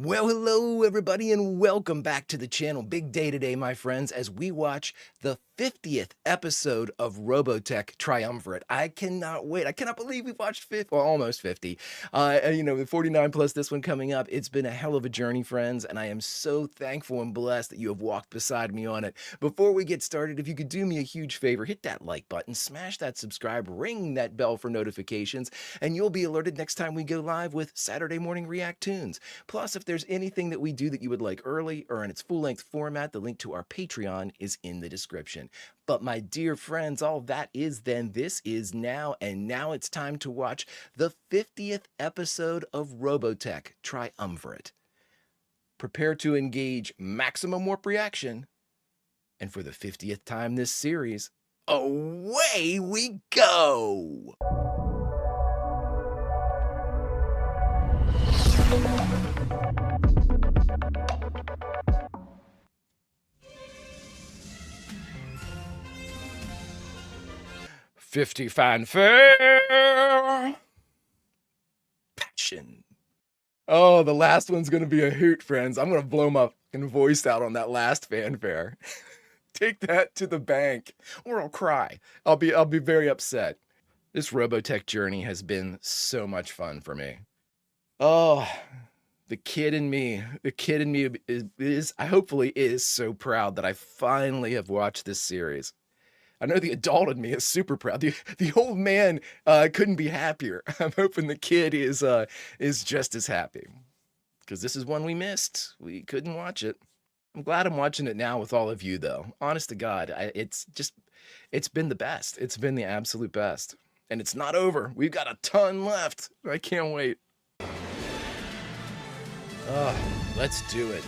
Well, hello everybody and welcome back to the channel. Big day today, my friends, as we watch the 50th episode of Robotech Triumvirate. I cannot wait. I cannot believe we've watched 50, well, almost 50. The 49 plus this one coming up. It's been a hell of a journey, friends, and I am so thankful and blessed that you have walked beside me on it. Before we get started, if you could do me a huge favor, hit that like button, smash that subscribe, ring that bell for notifications, and you'll be alerted next time we go live with Saturday morning React-TOONS. Plus, if there's anything that we do that you would like early or in its full-length format, the link to our Patreon is in the description. But my dear friends, all that is then, this is now, and now it's time to watch the 50th episode of Robotech Triumvirate. Prepare to engage maximum warp reaction, and for the 50th time this series, away we go! '50 fanfare! Passion. Oh, the last one's gonna be a hoot, friends. I'm gonna blow my fucking voice out on that last fanfare. Take that to the bank, or I'll cry. I'll be very upset. This Robotech journey has been so much fun for me. Oh, the kid in me is hopefully is so proud that I finally have watched this series. I know the adult in me is super proud. The old man couldn't be happier. I'm hoping the kid is just as happy, because this is one we missed. We couldn't watch it. I'm glad I'm watching it now with all of you, though. Honest to God, it's been the best. It's been the absolute best, and it's not over. We've got a ton left. I can't wait. Let's do it.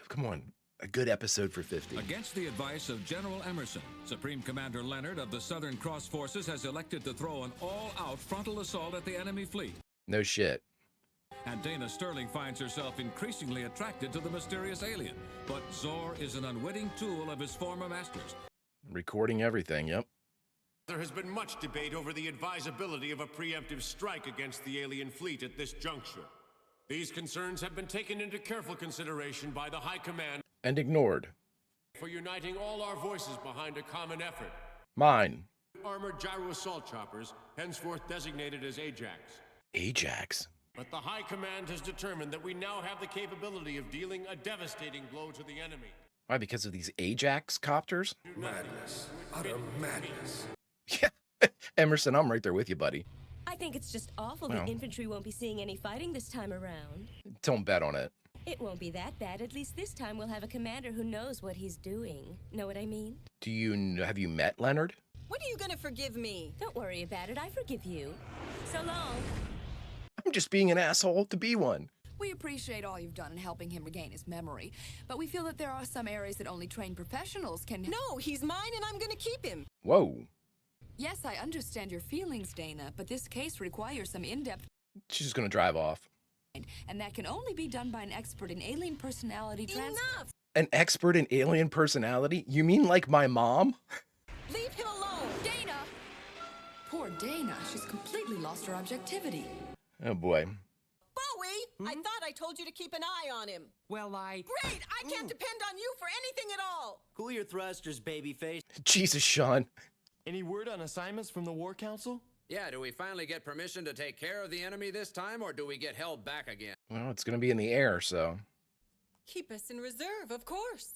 Come on. A good episode for 50. Against the advice of General Emerson, Supreme Commander Leonard of the Southern Cross Forces has elected to throw an all-out frontal assault at the enemy fleet. No shit. And Dana Sterling finds herself increasingly attracted to the mysterious alien. But Zor is an unwitting tool of his former masters. Recording everything, yep. There has been much debate over the advisability of a preemptive strike against the alien fleet at this juncture. These concerns have been taken into careful consideration by the High Command and ignored for uniting all our voices behind a common effort. Mine. Armored gyro assault choppers, henceforth designated as Ajax. Ajax? But the High Command has determined that we now have the capability of dealing a devastating blow to the enemy. Why, because of these Ajax copters? Madness. Utter madness. Yeah, Emerson, I'm right there with you, buddy. I think it's just awful Well, the infantry won't be seeing any fighting this time around. Don't bet on it. It won't be that bad. At least this time we'll have a commander who knows what he's doing. Know what I mean? Have you met Leonard? When are you gonna forgive me? Don't worry about it. I forgive you. So long. I'm just being an asshole to be one. We appreciate all you've done in helping him regain his memory, but we feel that there are some areas that only trained professionals can... No, he's mine and I'm gonna keep him. Whoa. Yes, I understand your feelings, Dana, but this case requires some in-depth... She's just gonna drive off. And that can only be done by an expert in alien personality transfer. Enough! An expert in alien personality? You mean like my mom? Leave him alone! Dana! Poor Dana, she's completely lost her objectivity. Oh boy. Bowie, I thought I told you to keep an eye on him. Well, Great! I can't depend on you for anything at all! Cool your thrusters, babyface. Jesus, Sean. Any word on assignments from the War Council? Yeah, do we finally get permission to take care of the enemy this time, or do we get held back again? Well, it's gonna be in the air, so. Keep us in reserve, of course.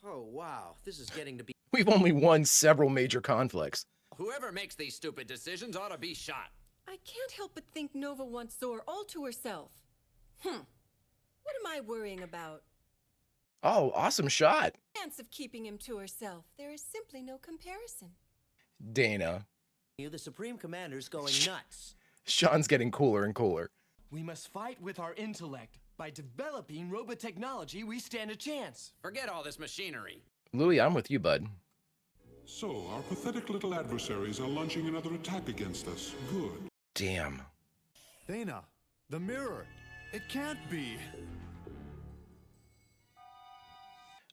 Oh, wow. This is getting to be... We've only won several major conflicts. Whoever makes these stupid decisions ought to be shot. I can't help but think Nova wants Zor all to herself. What am I worrying about? Oh, awesome shot. Chance of keeping him to herself. There is simply no comparison. Dana. The Supreme Commander's going nuts. Sean's getting cooler and cooler. We must fight with our intellect. By developing robotechnology, we stand a chance. Forget all this machinery. Louis, I'm with you, bud. So, our pathetic little adversaries are launching another attack against us. Good. Damn. Dana, the mirror. It can't be.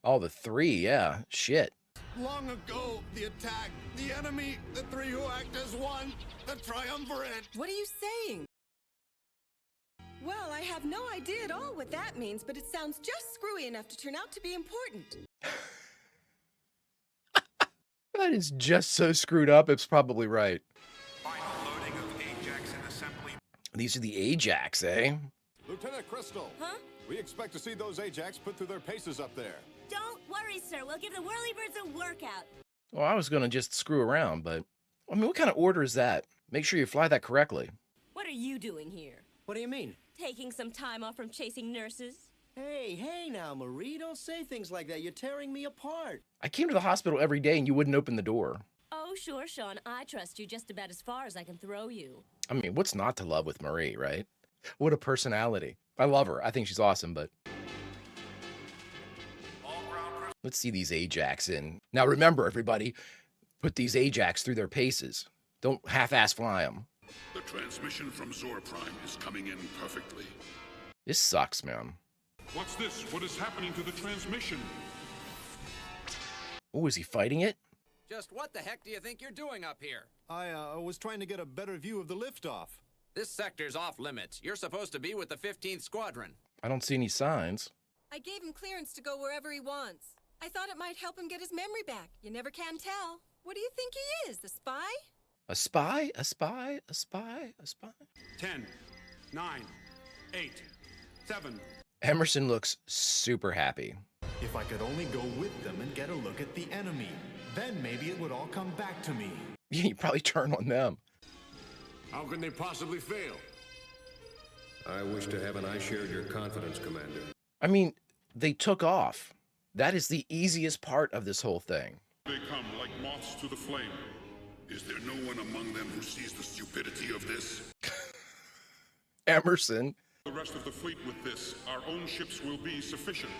All the three, yeah. Shit. Long ago, the attack, the enemy, the three who act as one, the Triumvirate. What are you saying? Well, I have no idea at all what that means, but it sounds just screwy enough to turn out to be important. That is just so screwed up, it's probably right. Final loading of Ajax and assembly. These are the Ajax, eh? Lieutenant Crystal. Huh? We expect to see those Ajax put through their paces up there. Don't worry, sir. We'll give the whirlybirds a workout. Well, I was going to just screw around, but... I mean, what kind of order is that? Make sure you fly that correctly. What are you doing here? What do you mean? Taking some time off from chasing nurses? Hey now, Marie, don't say things like that. You're tearing me apart. I came to the hospital every day and you wouldn't open the door. Oh, sure, Sean. I trust you just about as far as I can throw you. I mean, what's not to love with Marie, right? What a personality. I love her. I think she's awesome, but... Let's see these Ajax in. Now remember, everybody, put these Ajax through their paces. Don't half-ass fly them. The transmission from Zor Prime is coming in perfectly. This sucks, man. What's this? What is happening to the transmission? Oh, is he fighting it? Just what the heck do you think you're doing up here? I was trying to get a better view of the liftoff. This sector's off limits. You're supposed to be with the 15th Squadron. I don't see any signs. I gave him clearance to go wherever he wants. I thought it might help him get his memory back. You never can tell. What do you think he is, the spy? A spy? A spy? A spy? A spy? 10, 9, 8, 7. Emerson looks super happy. If I could only go with them and get a look at the enemy, then maybe it would all come back to me. Yeah, you probably turn on them. How can they possibly fail? I wish to heaven I shared your confidence, Commander. I mean, they took off. That is the easiest part of this whole thing. They come like moths to the flame. Is there no one among them who sees the stupidity of this? Emerson. The rest of the fleet with this, our own ships will be sufficient.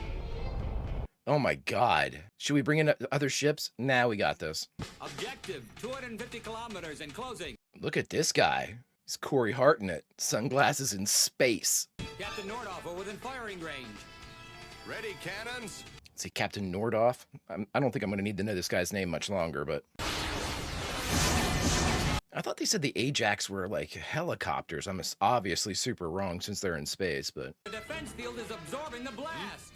Oh my God. Should we bring in other ships? Nah, we got this. Objective, 250 kilometers and closing. Look at this guy. He's Corey Hart in it. Sunglasses in space. Captain Nordhoff within firing range. Ready, cannons? See, Captain Nordhoff? I don't think I'm going to need to know this guy's name much longer, but... I thought they said the Ajax were like helicopters. I'm obviously super wrong since they're in space, but... The defense field is absorbing the blast.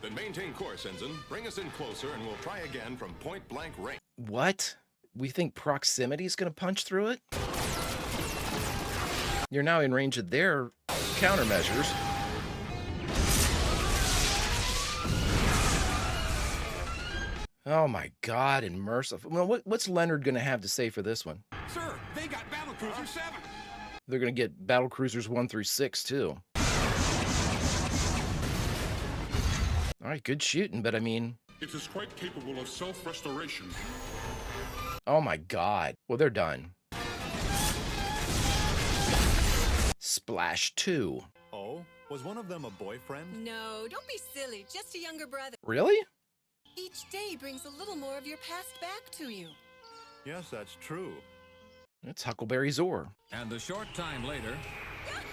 Then maintain course, Ensign. Bring us in closer and we'll try again from point-blank range. What? We think proximity is going to punch through it? You're now in range of their countermeasures. Oh my God, and merciful. Well, what's Leonard going to have to say for this one? Sir, they got Battlecruiser 7. They're going to get Battlecruisers 1 through 6, too. All right, good shooting, but I mean... It is quite capable of self-restoration. Oh my God. Well, they're done. Splash 2. Oh, was one of them a boyfriend? No, don't be silly. Just a younger brother. Really? Each day brings a little more of your past back to you. Yes, that's true. It's Huckleberry Zor. And a short time later... Come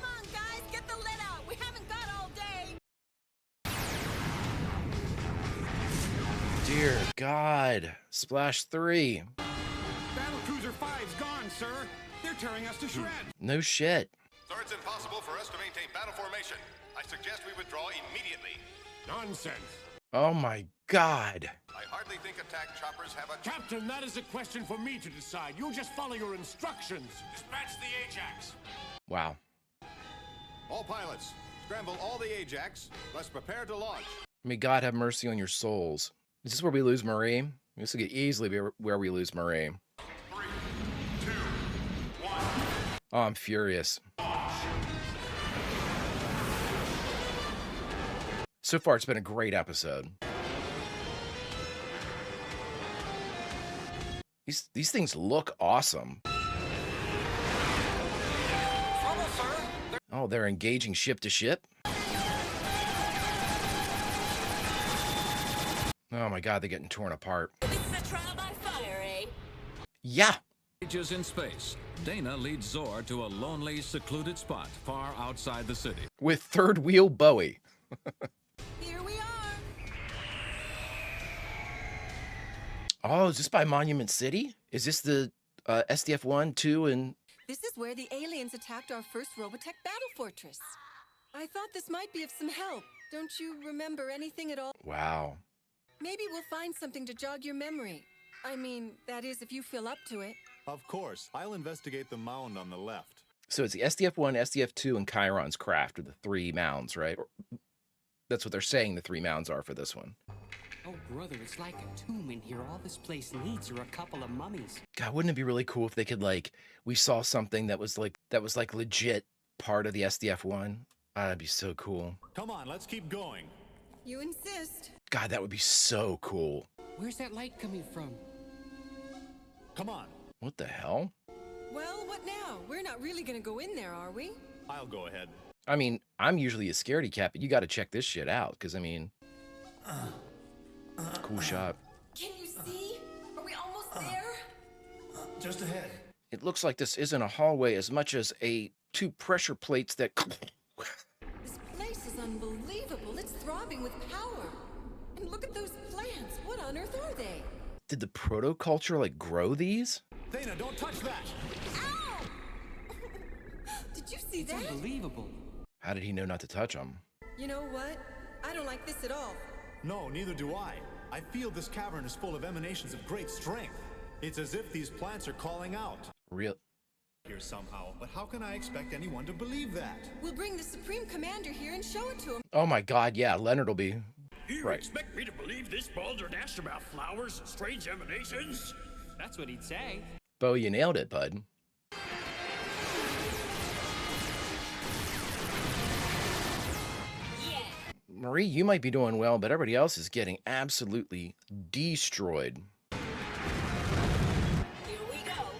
on, guys, get the lid out. We haven't got all day. Dear God. Splash 3. Battlecruiser 5's gone, sir. They're tearing us to shreds. No shit. Sir, it's impossible for us to maintain battle formation. I suggest we withdraw immediately. Nonsense. Oh my God. I hardly think attack choppers have a... Captain, that is a question for me to decide. You just follow your instructions. Dispatch the Ajax. Wow. All pilots, scramble all the Ajax. Let's prepare to launch. May God have mercy on your souls. Is this where we lose Marie? This could easily be where we lose Marie. 3, 2, 1. Oh, I'm furious. So far, it's been a great episode. These things look awesome. Oh, they're engaging ship to ship? Oh my God, they're getting torn apart. This is a trial by fire, eh? Yeah. Ages in space, Dana leads Zor to a lonely, secluded spot far outside the city. With third wheel Bowie. Here we are. Oh, is this by Monument City? Is this the SDF 1, 2, and... This is where the aliens attacked our first Robotech battle fortress. I thought this might be of some help. Don't you remember anything at all? Wow. Maybe we'll find something to jog your memory. I mean, that is, if you feel up to it. Of course. I'll investigate the mound on the left. So it's the SDF-1, SDF-2, and Chiron's craft are the three mounds, right? That's what they're saying the three mounds are for this one. Oh, brother, it's like a tomb in here. All this place needs are a couple of mummies. God, wouldn't it be really cool if they could, like, we saw something that was like legit part of the SDF-1? That'd be so cool. Come on, let's keep going. You insist. God, that would be so cool. Where's that light coming from? Come on. What the hell? Well, what now? We're not really gonna go in there, are we? I'll go ahead. I mean, I'm usually a scaredy cat, but you got to check this shit out, because, I mean, cool shot. Can you see? Are we almost there? Just ahead. It looks like this isn't a hallway as much as two pressure plates that... This place is unbelievable. It's throbbing with power. And look at those plants. What on earth are they? Did the proto-culture, like, grow these? Dana, don't touch that! Ow! Did you see that? It's unbelievable. How did he know not to touch them? You know what? I don't like this at all. No, neither do I. I feel this cavern is full of emanations of great strength. It's as if these plants are calling out. Real... Here somehow, but how can I expect anyone to believe that? We'll bring the Supreme Commander here and show it to him. Oh my god, yeah, Leonard will be... You right. expect me to believe this balderdash about flowers and strange emanations? That's what he'd say. Bo, you nailed it, bud. Marie, you might be doing well, but everybody else is getting absolutely destroyed. Here we go.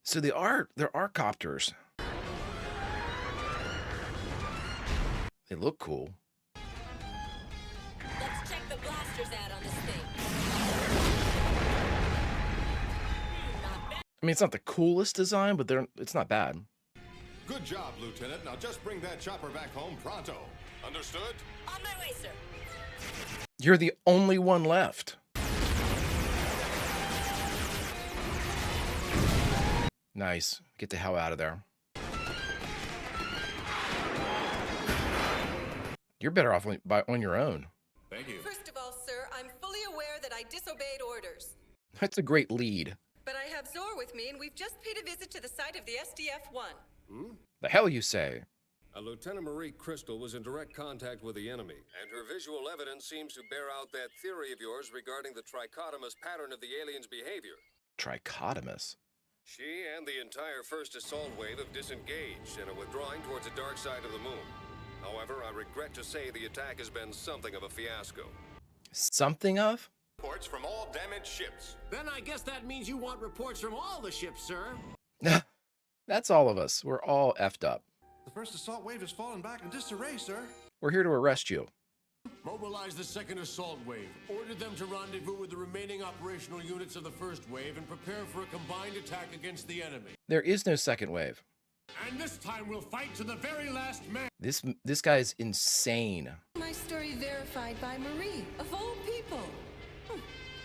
So there are copters. They look cool. Let's check the blasters out on this thing. Not bad. I mean, it's not the coolest design, but it's not bad. Good job, Lieutenant. Now just bring that chopper back home pronto. Understood? On my way, sir. You're the only one left. Nice. Get the hell out of there. You're better off on your own. Thank you. First of all, sir, I'm fully aware that I disobeyed orders. That's a great lead. But I have Zor with me, and we've just paid a visit to the site of the SDF-1. The hell you say? Lieutenant Marie Crystal was in direct contact with the enemy, and her visual evidence seems to bear out that theory of yours regarding the trichotomous pattern of the aliens' behavior. Trichotomous? She and the entire first assault wave have disengaged and are withdrawing towards the dark side of the moon. However, I regret to say the attack has been something of a fiasco. Something of? Reports from all damaged ships. Then I guess that means you want reports from all the ships, sir. That's all of us. We're all effed up. The first assault wave has fallen back in disarray, sir. We're here to arrest you. Mobilize the second assault wave. Order them to rendezvous with the remaining operational units of the first wave and prepare for a combined attack against the enemy. There is no second wave. And this time we'll fight to the very last man. This guy's insane. My story verified by Marie, of all people.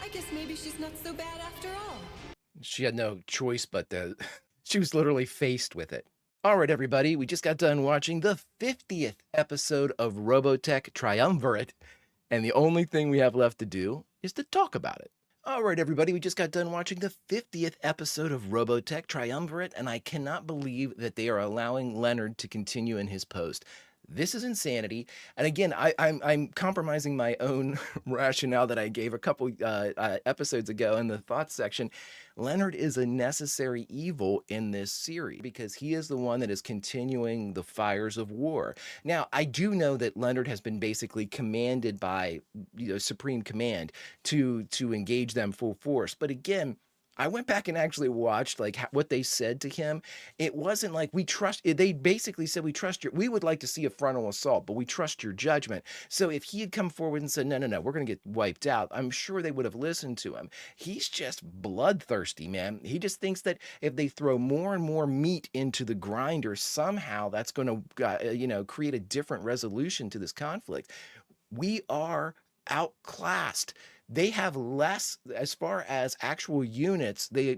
I guess maybe she's not so bad after all. She had no choice but to... She was literally faced with it. All right, everybody, we just got done watching the 50th episode of Robotech Triumvirate, and the only thing we have left to do is to talk about it. All right, everybody, we just got done watching the 50th episode of Robotech Triumvirate, and I cannot believe that they are allowing Leonard to continue in his post. This is insanity. And again, I'm compromising my own rationale that I gave a couple episodes ago in the thoughts section. Leonard is a necessary evil in this series because he is the one that is continuing the fires of war. Now, I do know that Leonard has been basically commanded by, Supreme Command to engage them full force. But again, I went back and actually watched what they said to him. It wasn't like they basically said, we would like to see a frontal assault, but we trust your judgment. So if he had come forward and said, no, we're going to get wiped out, I'm sure they would have listened to him. He's just bloodthirsty, man. He just thinks that if they throw more and more meat into the grinder, somehow that's going to, create a different resolution to this conflict. We are outclassed. They have less, as far as actual units, they,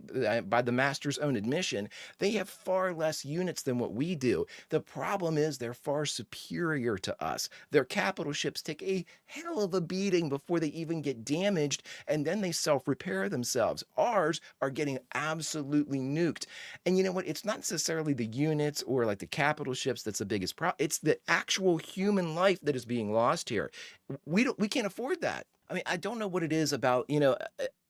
by the master's own admission, they have far less units than what we do. The problem is they're far superior to us. Their capital ships take a hell of a beating before they even get damaged, and then they self-repair themselves. Ours are getting absolutely nuked. And you know what? It's not necessarily the units or like the capital ships that's the biggest problem. It's the actual human life that is being lost here. We can't afford that. I mean, I don't know what it is about,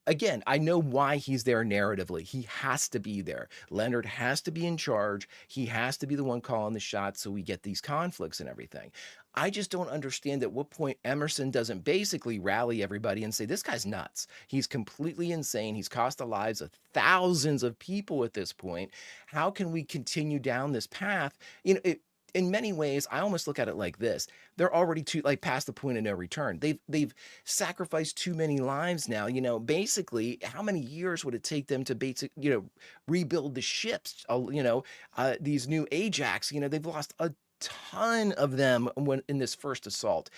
again, I know why he's there narratively. He has to be there. Leonard has to be in charge. He has to be the one calling the shots so we get these conflicts and everything. I just don't understand at what point Emerson doesn't basically rally everybody and say, this guy's nuts. He's completely insane. He's cost the lives of thousands of people at this point. How can we continue down this path? In many ways, I almost look at it like this. They're already too like past the point of no return. They've sacrificed too many lives now. Basically, how many years would it take them to rebuild the ships? These new Ajax, they've lost a ton of them when in this first assault.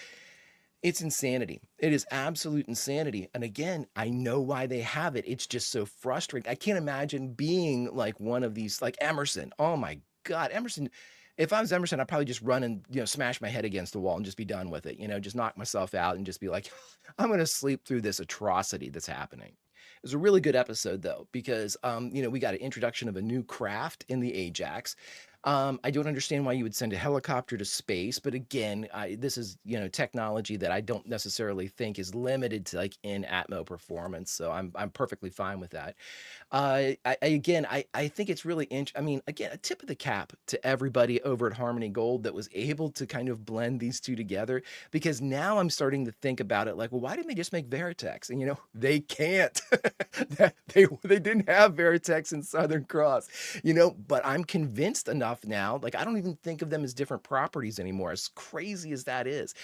It's insanity. It is absolute insanity. And again, I know why they have it. It's just so frustrating. I can't imagine being like one of these, like Emerson. Oh my God, Emerson. If I was Emerson, I'd probably just run and, smash my head against the wall and just be done with it. Just knock myself out and just be like, I'm going to sleep through this atrocity that's happening. It was a really good episode though, because, we got an introduction of a new craft in the Ajax. I don't understand why you would send a helicopter to space, but again, this is technology that I don't necessarily think is limited to like in Atmo performance, so I'm perfectly fine with that. I think it's really I mean, again, a tip of the cap to everybody over at Harmony Gold that was able to kind of blend these two together, because now I'm starting to think about it like, well, why didn't they just make Veritex? And they can't. They didn't have Veritex in Southern Cross, but I'm convinced enough now, like I don't even think of them as different properties anymore, as crazy as that is.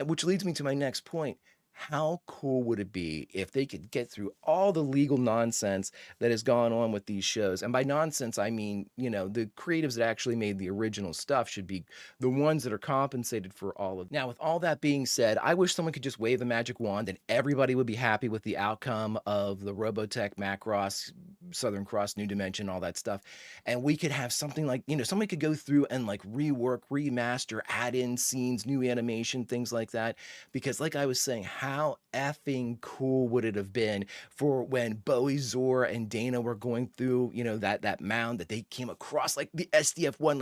Which leads me to my next point. How cool would it be if they could get through all the legal nonsense that has gone on with these shows? And by nonsense, I mean, the creatives that actually made the original stuff should be the ones that are compensated for all of. Now, with all that being said, I wish someone could just wave a magic wand and everybody would be happy with the outcome of the Robotech, Macross, Southern Cross, New Dimension, all that stuff. And we could have something like, somebody could go through and like rework, remaster, add in scenes, new animation, things like that. Because like I was saying, how effing cool would it have been for when Bowie, Zor, and Dana were going through, that mound that they came across, like the SDF-1,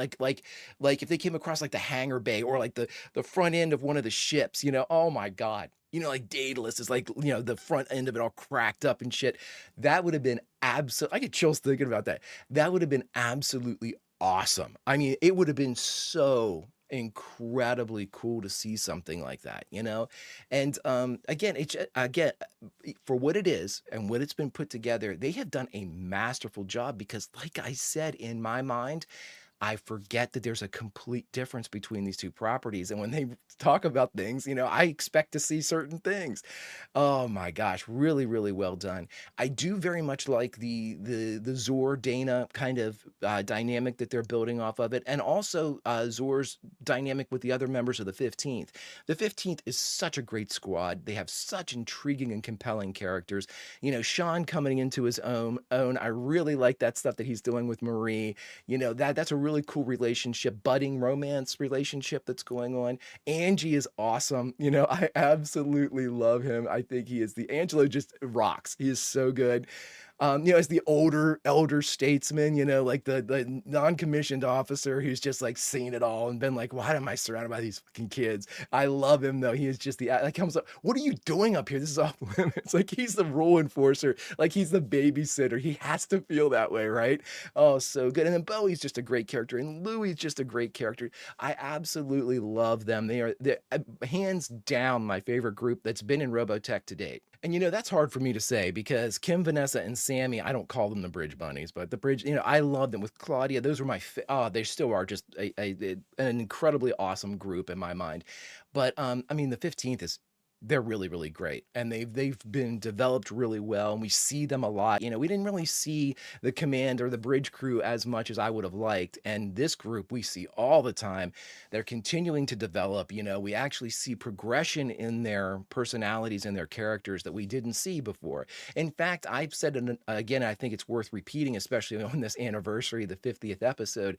like if they came across like the hangar bay or like the front end of one of the ships, oh my God. Like Daedalus is like, the front end of it all cracked up and shit. That would have been I get chills thinking about that. That would have been absolutely awesome. I mean, it would have been so incredibly cool to see something like that, And again, for what it is and what it's been put together, they have done a masterful job because, like I said, in my mind, I forget that there's a complete difference between these two properties. And when they talk about things, I expect to see certain things. Oh my gosh, really, really well done. I do very much like the Zor Dana kind of dynamic that they're building off of it. And also Zor's dynamic with the other members of the 15th. The 15th is such a great squad. They have such intriguing and compelling characters. Sean coming into his own. I really like that stuff that he's doing with Marie. That's a really cool relationship, budding romance relationship that's going on. Angie is awesome. I absolutely love him. I think Angelo just rocks. He is so good. As the elder statesman, like the non-commissioned officer who's just like seen it all and been like, why am I surrounded by these fucking kids? I love him though. He is just comes up, what are you doing up here? This is off limits. Like he's the rule enforcer. Like he's the babysitter. He has to feel that way, right? Oh, so good. And then Bowie's just a great character. And Louie's just a great character. I absolutely love them. They're hands down my favorite group that's been in Robotech to date. And that's hard for me to say because Kim, Vanessa, and Sammy, I don't call them the Bridge Bunnies, but the Bridge, I love them. With Claudia, those were they still are just an incredibly awesome group in my mind. But I mean, the 15th is they're really, really great. And they've been developed really well, and we see them a lot. You know, we didn't really see the command or the bridge crew as much as I would have liked. And this group we see all the time. They're continuing to develop. You know, we actually see progression in their personalities and their characters that we didn't see before. In fact, I've said it again, I think it's worth repeating, especially on this anniversary, the 50th episode.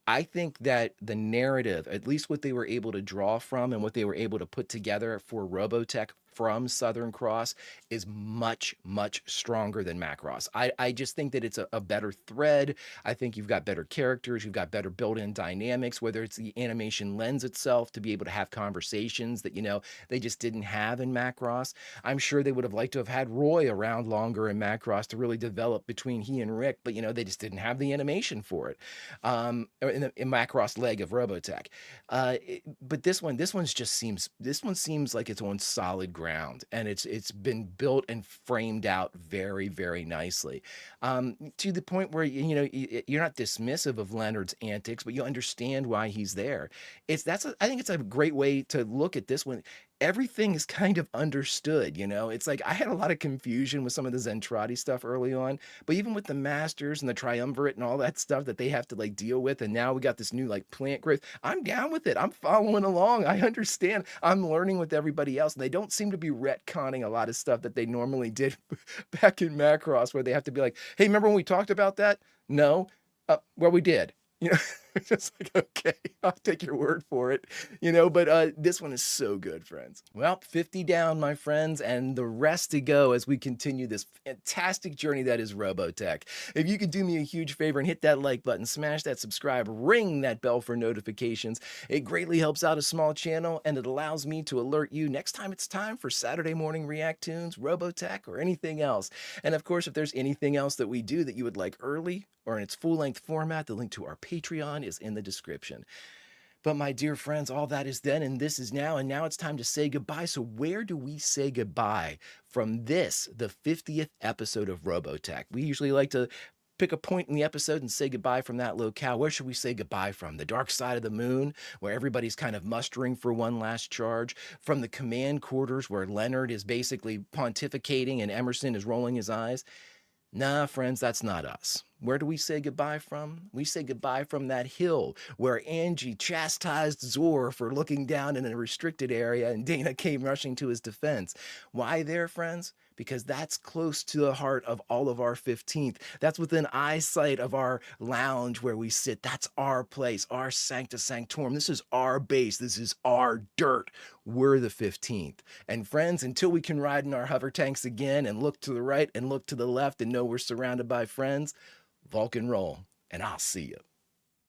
I think that the narrative, at least what they were able to draw from and what they were able to put together for Robotech from Southern Cross is much, much stronger than Macross. I just think that it's a better thread. I think you've got better characters, you've got better built-in dynamics, whether it's the animation lends itself to be able to have conversations that, you know, they just didn't have in Macross. I'm sure they would have liked to have had Roy around longer in Macross to really develop between he and Rick, but, you know, they just didn't have the animation for it. In the Macross leg of Robotech. But this one seems like it's on solid ground, and it's been built and framed out very, very nicely, to the point where you're not dismissive of Leonard's antics, but you understand why he's there. I think it's a great way to look at this one. Everything is kind of understood, you know? It's like I had a lot of confusion with some of the Zentradi stuff early on, but even with the Masters and the Triumvirate and all that stuff that they have to like deal with, and now we got this new like plant growth, I'm down with it. I'm following along. I understand. I'm learning with everybody else. And they don't seem to be retconning a lot of stuff that they normally did back in Macross, where they have to be like, hey, remember when we talked about that? No. Well, we did. You know, it's just like, okay, I'll take your word for it, you know, but this one is so good, friends. Well, 50 down, my friends, and the rest to go as we continue this fantastic journey that is Robotech. If you could do me a huge favor and hit that like button, smash that subscribe, ring that bell for notifications. It greatly helps out a small channel, and it allows me to alert you next time it's time for Saturday morning React-TOONS, Robotech, or anything else. And of course, if there's anything else that we do that you would like early or in its full-length format, the link to our Patreon is in the description. But my dear friends, all that is then and this is now, and now it's time to say goodbye. So where do we say goodbye from this, the 50th episode of Robotech? We usually like to pick a point in the episode and say goodbye from that locale. Where should we say goodbye from? The dark side of the moon, where everybody's kind of mustering for one last charge? From the command quarters, where Leonard is basically pontificating and Emerson is rolling his eyes? Nah, friends, that's not us. Where do we say goodbye from? We say goodbye from that hill where Angie chastised Zor for looking down in a restricted area and Dana came rushing to his defense. Why there, friends? Because that's close to the heart of all of our 15th. That's within eyesight of our lounge where we sit. That's our place, our sancta sanctorum. This is our base. This is our dirt. We're the 15th. And friends, until we can ride in our hover tanks again and look to the right and look to the left and know we're surrounded by friends, Vulcan roll, and I'll see you.